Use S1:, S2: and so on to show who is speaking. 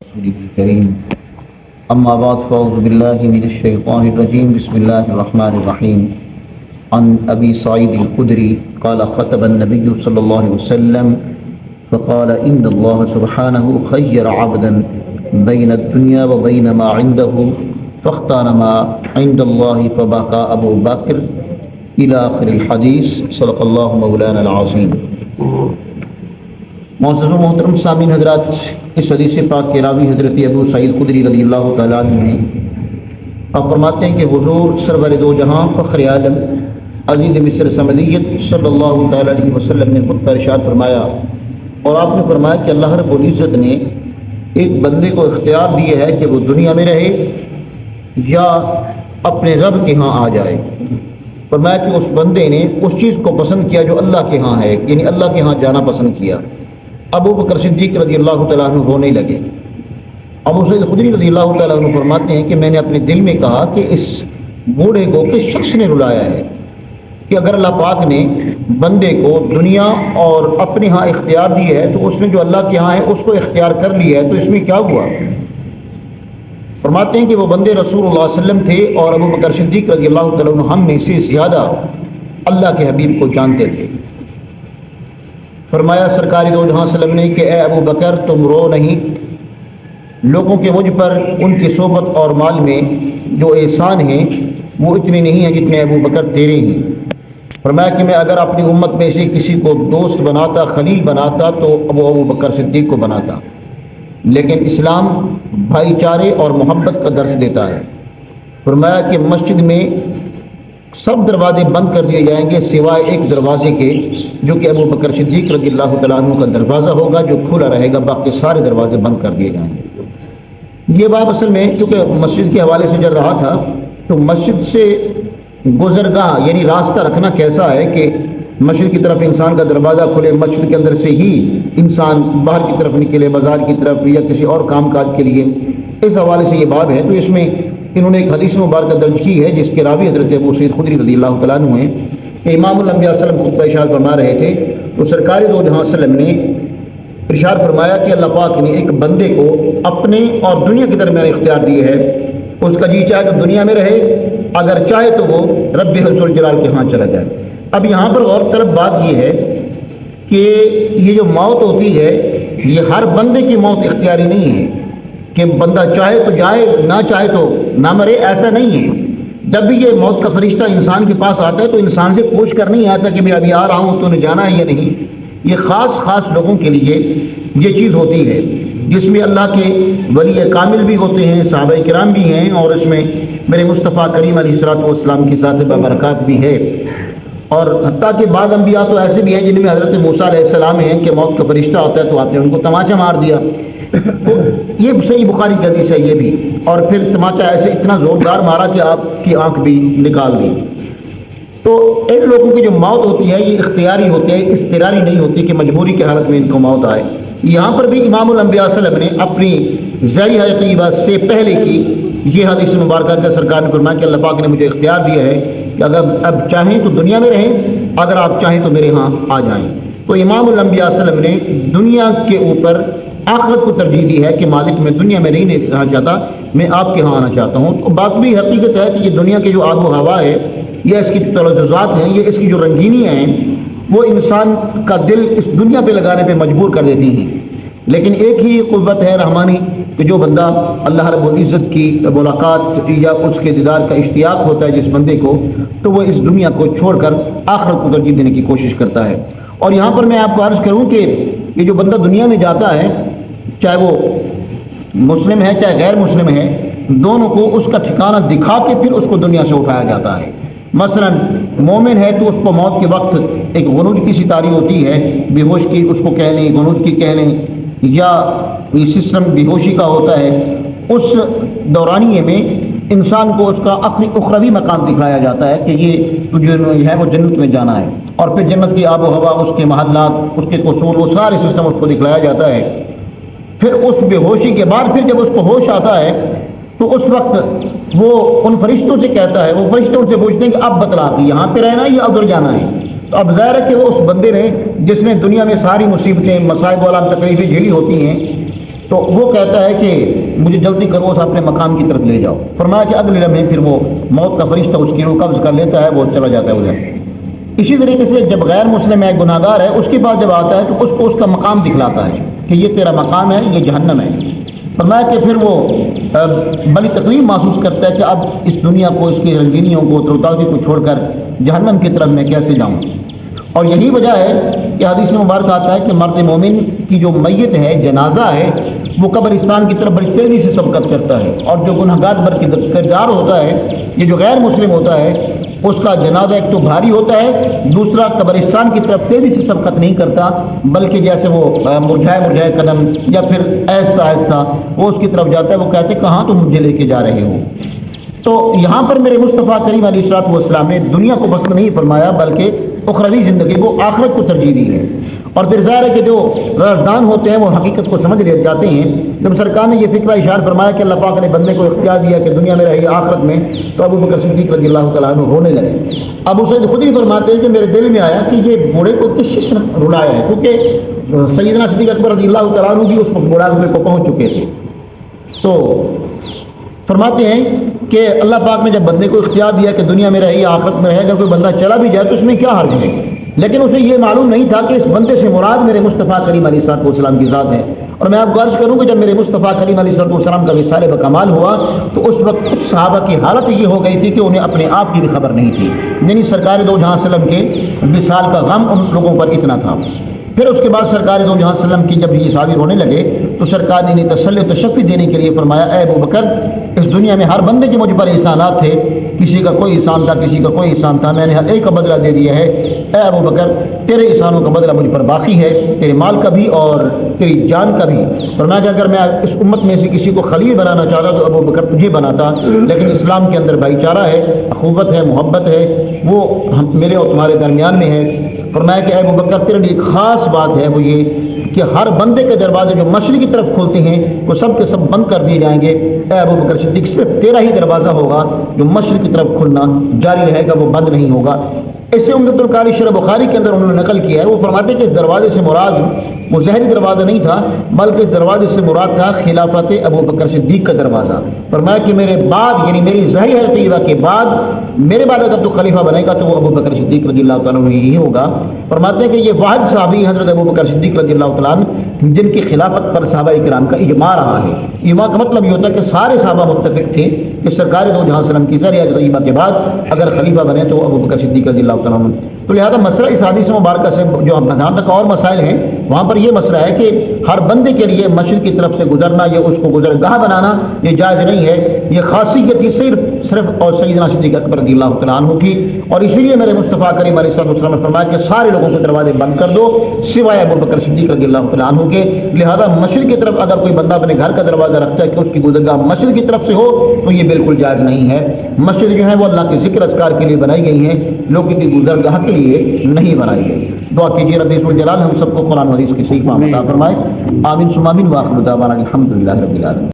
S1: رسوله الكريم أما بعد فأعوذ بالله من الشيطان الرجيم بسم الله الرحمن الرحيم عن أبي سعيد الخدري قال خطب النبي صلى الله عليه وسلم فقال إن الله سبحانه خير عبدا بين الدنيا وبين ما عنده فاختار ما عند الله فبقى أبو بكر إلى آخر الحديث صدق الله مولانا العظيم. معزز و محترم سامعین حضرات، اس حدیث پاک کے راوی حضرت ابو سعید خدری رضی اللہ تعالیٰ عنہ ہیں. آپ فرماتے ہیں کہ حضور سرور دو جہاں فخر عالم عزیز مصر سمدیت صلی اللہ تعالیٰ علیہ وسلم نے خود پر ارشاد فرمایا، اور آپ نے فرمایا کہ اللہ رب العزت نے ایک بندے کو اختیار دیا ہے کہ وہ دنیا میں رہے یا اپنے رب کے ہاں آ جائے. فرمایا کہ اس بندے نے اس چیز کو پسند کیا جو اللہ کے ہاں ہے، یعنی اللہ کے ہاں جانا پسند کیا. ابو بکر صدیق رضی اللہ تعالیٰ عنہ رونے لگے. ابو سعید خدری رضی اللہ تعالیٰ عنہ فرماتے ہیں کہ میں نے اپنے دل میں کہا کہ اس بوڑھے کو کس شخص نے رلایا ہے کہ اگر اللہ پاک نے بندے کو دنیا اور اپنے ہاں اختیار دی ہے تو اس نے جو اللہ کے ہاں ہے اس کو اختیار کر لیا ہے، تو اس میں کیا ہوا؟ فرماتے ہیں کہ وہ بندے رسول اللہ صلی اللہ علیہ وسلم تھے اور ابو بکر صدیق رضی اللہ تعالیٰ عنہ ہم میں سے زیادہ اللہ کے حبیب کو جانتے تھے. فرمایا سرکار دو جہاں وسلم نے کہ اے ابو بکر تم رو نہیں، لوگوں کے مجھ پر ان کی صحبت اور مال میں جو احسان ہیں وہ اتنے نہیں ہیں جتنے ابو بکر تیرے ہیں. فرمایا کہ میں اگر اپنی امت میں سے کسی کو دوست بناتا، خلیل بناتا تو وہ ابو بکر صدیق کو بناتا. لیکن اسلام بھائی چارے اور محبت کا درس دیتا ہے. فرمایا کہ مسجد میں سب دروازے بند کر دیے جائیں گے سوائے ایک دروازے کے جو کہ ابو بکر صدیق رضی اللہ تعالیٰ عنہ کا دروازہ ہوگا جو کھلا رہے گا، باقی سارے دروازے بند کر دیے جائیں گے. یہ بات اصل میں چونکہ مسجد کے حوالے سے چل رہا تھا تو مسجد سے گزرگاہ یعنی راستہ رکھنا کیسا ہے کہ مسجد کی طرف انسان کا دروازہ کھلے، مسجد کے اندر سے ہی انسان باہر کی طرف نکلے بازار کی طرف یا کسی اور کام کاج کے لیے. اس حوالے سے یہ باب ہے. تو اس میں انہوں نے ایک حدیث مبارکہ درج کی ہے جس کے راوی حضرت ابو سعید خدری رضی اللہ تعالیٰ عنہ ہیں کہ امام الانبیاء صلی اللہ علیہ وسلم خود کا ارشاد فرما رہے تھے تو سرکار دو جہاں وسلم نے ارشاد فرمایا کہ اللہ پاک نے ایک بندے کو اپنے اور دنیا کے درمیان اختیار دیے ہے. اس کا جی چاہے تو دنیا میں رہے، اگر چاہے تو وہ رب ذوالجلال کے ہاں چلا جائے. اب یہاں پر غور طلب بات یہ ہے کہ یہ جو موت ہوتی ہے یہ ہر بندے کی موت اختیاری نہیں ہے کہ بندہ چاہے تو جائے نہ چاہے تو نہ مرے، ایسا نہیں ہے. جب بھی یہ موت کا فرشتہ انسان کے پاس آتا ہے تو انسان سے پوچھ کر نہیں آتا کہ میں ابھی آ رہا ہوں تو نے جانا ہے یا نہیں. یہ خاص لوگوں کے لیے یہ چیز ہوتی ہے جس میں اللہ کے ولی کامل بھی ہوتے ہیں، صحابہ کرام بھی ہیں، اور اس میں میرے مصطفیٰ کریم علیہ الصلوۃ والسلام کی ذات برکات بھی ہے. اور حتیٰ کہ بعض انبیاء تو ایسے بھی ہیں جن میں حضرت موسیٰ علیہ السلام ہیں کہ موت کا فرشتہ ہوتا ہے تو آپ نے ان کو تماچا مار دیا. تو یہ صحیح بخاری کی حدیث ہے یہ بھی، اور پھر تماچا ایسے اتنا زوردار مارا کہ آپ کی آنکھ بھی نکال دی. تو ان لوگوں کی جو موت ہوتی ہے یہ اختیاری ہوتی ہے، اضطراری نہیں ہوتی کہ مجبوری کی حالت میں ان کو موت آئے. یہاں پر بھی امام الانبیاء صلی اللہ علیہ وسلم نے اپنی ظاہری حیات طیبہ سے پہلے کی یہ حدیث مبارکہ کا سرکار نے فرمایا کہ اللہ پاک نے مجھے اختیار دیا ہے کہ اگر اب چاہیں تو دنیا میں رہیں، اگر آپ چاہیں تو میرے ہاں آ جائیں. تو امام الانبیاء صلی اللہ علیہ وسلم نے دنیا کے اوپر آخرت کو ترجیح دی ہے کہ مالک میں دنیا میں نہیں رہنا چاہتا، میں آپ کے ہاں آنا چاہتا ہوں. تو بات بھی حقیقت ہے کہ یہ دنیا کی جو آب و ہوا ہے یا اس کی جو تلذذات ہیں، یہ اس کی جو رنگینیاں ہیں وہ انسان کا دل اس دنیا پہ لگانے پہ مجبور کر دیتی ہیں. لیکن ایک ہی قوت ہے رحمانی کہ جو بندہ اللہ رب العزت کی ملاقات یا اس کے دیدار کا اشتیاق ہوتا ہے جس بندے کو، تو وہ اس دنیا کو چھوڑ کر آخرت کو ترجیح دینے کی کوشش کرتا ہے. اور یہاں پر میں آپ کو عرض کروں کہ یہ جو بندہ دنیا میں جاتا ہے چاہے وہ مسلم ہے چاہے غیر مسلم ہے، دونوں کو اس کا ٹھکانہ دکھا کے پھر اس کو دنیا سے اٹھایا جاتا ہے. مثلا مومن ہے تو اس کو موت کے وقت ایک غنوج کی سی طاری ہوتی ہے، بے ہوش کی اس کو کہہ لیں، غنوج کی کہہ لیں، یا یہ سسٹم بے ہوشی کا ہوتا ہے. اس دورانیے میں انسان کو اس کا اخروی مقام دکھایا جاتا ہے کہ یہ تجھے ہے وہ جنت میں جانا ہے، اور پھر جنت کی آب و ہوا، اس کے محلات، اس کے قصور، وہ سارے سسٹم اس کو دکھلایا جاتا ہے. پھر اس بے ہوشی کے بعد پھر جب اس کو ہوش آتا ہے تو اس وقت وہ ان فرشتوں سے کہتا ہے، وہ فرشتے ان سے پوچھتے ہیں کہ اب بتلا کہ یہاں پہ رہنا ہے یا ادھر جانا ہے. تو اب ظاہر ہے کہ وہ اس بندے نے جس نے دنیا میں ساری مصیبتیں، مصائب والا تکلیفیں جھیلی ہوتی ہیں، تو وہ کہتا ہے کہ مجھے جلدی کرو اسے اپنے مقام کی طرف لے جاؤ. فرمایا کہ اگلے لمحے پھر وہ موت کا فرشتہ اس کی روح قبض کر لیتا ہے, وہ چلا جاتا ہے ادھر. اسی طریقے سے جب غیر مسلم ہے, گناہگار ہے, اس کے بعد جب آتا ہے تو اس کو اس کا مقام دکھلاتا ہے کہ یہ تیرا مقام ہے, یہ جہنم ہے. فرمایا کہ پھر وہ بڑی تکلیف محسوس کرتا ہے کہ اب اس دنیا کو, اس کی رنگینیوں کو, تروتازی کو چھوڑ کر جہنم کی طرف میں کیسے جاؤں. اور یہی وجہ ہے کہ حدیث مبارک آتا ہے کہ مرد مومن کی جو میت ہے, جنازہ ہے, وہ قبرستان کی طرف بڑی تیزی سے سبقت کرتا ہے, اور جو گنہگار کردار ہوتا ہے, یہ جو غیر مسلم ہوتا ہے, اس کا جنازہ ایک تو بھاری ہوتا ہے, دوسرا قبرستان کی طرف تیزی سے سبقت نہیں کرتا, بلکہ جیسے وہ مرجھائے قدم یا پھر آہستہ آہستہ وہ اس کی طرف جاتا ہے. وہ کہتے ہیں کہاں تم مجھے لے کے جا رہے ہو. تو یہاں پر میرے مصطفیٰ کریم علیہ الصلوۃ والسلام نے دنیا کو پسند نہیں فرمایا, بلکہ اخروی زندگی کو, آخرت کو ترجیح دی ہے. اور پھر ظاہر ہے کہ جو رازدان ہوتے ہیں وہ حقیقت کو سمجھ جاتے ہیں. جب سرکار نے یہ فکرہ اشار فرمایا کہ اللہ پاک نے بندے کو اختیار دیا کہ دنیا میں رہے آخرت میں, تو ابو بکر صدیق رضی اللہ تعالیٰ عنہ رونے لگے. ابو سعید خود ہی فرماتے ہیں کہ میرے دل میں آیا کہ یہ بوڑھے کو کس چیز نے رلایا ہے, کیونکہ سیدنا صدیق اکبر رضی اللہ تعالیٰ عنہ بھی اس وقت بوڑھاپے کو پہنچ چکے تھے. تو فرماتے ہیں کہ اللہ پاک نے جب بندے کو اختیار دیا کہ دنیا میں رہے یا آخرت میں رہے, اگر کوئی بندہ چلا بھی جائے تو اس میں کیا حرج ہے, لیکن اسے یہ معلوم نہیں تھا کہ اس بندے سے مراد میرے مصطفیٰ کریم علیہ الصلوۃ والسلام کی ذات ہے. اور میں آپ کو عرض کروں کہ جب میرے مصطفیٰ کریم علیہ الصلوۃ والسلام کا وصال بکمال ہوا تو اس وقت کچھ صحابہ کی حالت یہ ہو گئی تھی کہ انہیں اپنے آپ کی بھی خبر نہیں تھی, یعنی سرکار دو جہاں وسلم کے وصال کا غم ان لوگوں پر اتنا تھا. پھر اس کے بعد سرکار دو جہاں وسلم کی جب یہ صحابی رونے لگے تو سرکار نے انہیں تسلی و تشفی دینے کے لیے فرمایا, اے ابو بکر, اس دنیا میں ہر بندے کے مجھ پر احسانات تھے, کسی کا کوئی احسان تھا, کسی کا کوئی احسان تھا, میں نے ہر ایک کا بدلہ دے دیا ہے. اے ابو بکر, تیرے احسانوں کا بدلہ مجھ پر باقی ہے, تیرے مال کا بھی اور تیری جان کا بھی. فرمایا کہ اگر میں اس امت میں سے کسی کو خلیل بنانا چاہتا تو ابو بکر تجھے بناتا, لیکن اسلام کے اندر بھائی چارہ ہے, اخوت ہے, محبت ہے, وہ میرے اور تمہارے درمیان میں ہے. فرمایا کہ اے ابو بکر, تیرے لیے ایک خاص بات ہے, وہ یہ کہ ہر بندے کے دروازے جو مشرق کی طرف کھلتے ہیں وہ سب کے سب بند کر دیے جائیں گے. اے ابو بکر صدیق, صرف تیرا ہی دروازہ ہوگا جو مشرق کی طرف کھلنا جاری رہے گا, وہ بند نہیں ہوگا. اسے عمدۃ القاری شرح بخاری کے اندر انہوں نے نقل کیا ہے. وہ فرماتے ہیں کہ اس دروازے سے مراد وہ ظاہری دروازہ نہیں تھا, بلکہ اس دروازے سے مراد تھا خلافت ابو بکر صدیق کا دروازہ. فرمایا کہ میرے بعد, یعنی میری ظاہری حیات طیبہ کے بعد, میرے بعد اگر تو خلیفہ بنے گا تو وہ ابو بکر صدیق رضی اللہ تعالیٰ عنہ ہی ہوگا. فرماتے ہیں کہ یہ واحد صحابی حضرت ابو بکر صدیق رضی اللہ تعالیٰ عنہ جن کی خلافت پر صحابہ کرام کا اجماع رہا ہے. اجماع کا مطلب یہ ہوتا ہے کہ سارے صحابہ متفق تھے کہ سرکار دو جہاں وسلم کی ظاہری حیات طیبہ کے بعد اگر خلیفہ بنے تو ابو بکر صدیق رضی اللہ تعالیٰ عنہ. تو لہٰذا مسئلہ اس حدیث مبارکہ سے جو جہاں تک اور مسائل ہیں وہاں پر یہ مسئلہ ہے کہ ہر بندے کے لیے مشرق کی طرف سے گزرنا یا اس کو گزرگاہ بنانا یہ جائز نہیں ہے. یہ خاصیت ہی صرف اور سیدنا صدیق اکبر رضی اللہ تعالیٰ عنہ کی, اور اسی لیے میرے مصطفیٰ کریم علیہ الصلوۃ والسلام نے فرمایا کہ سارے لوگوں کے دروازے بند کر دو سوائے ابو بکر صدیق رضی اللہ تعالیٰ عنہ کے. لہذا مشرق کی طرف اگر کوئی بندہ اپنے گھر کا دروازہ رکھتا ہے کہ اس کی گزرگاہ مشرق کی طرف سے ہو تو یہ بالکل جائز نہیں ہے. مسجد جو ہے وہ اللہ کے ذکر اذکار کے لیے بنائی گئی ہیں, لوگوں کی گزرگاہ کے لیے نہیں بنائی گئی. دعا کیجیے رب ذوالجلال ہم سب کو قرآن و حدیث کی صحیح فہم عطا فرمائے. آمین ثم آمین. وآخر دعوانا الحمد للہ رب العالمین.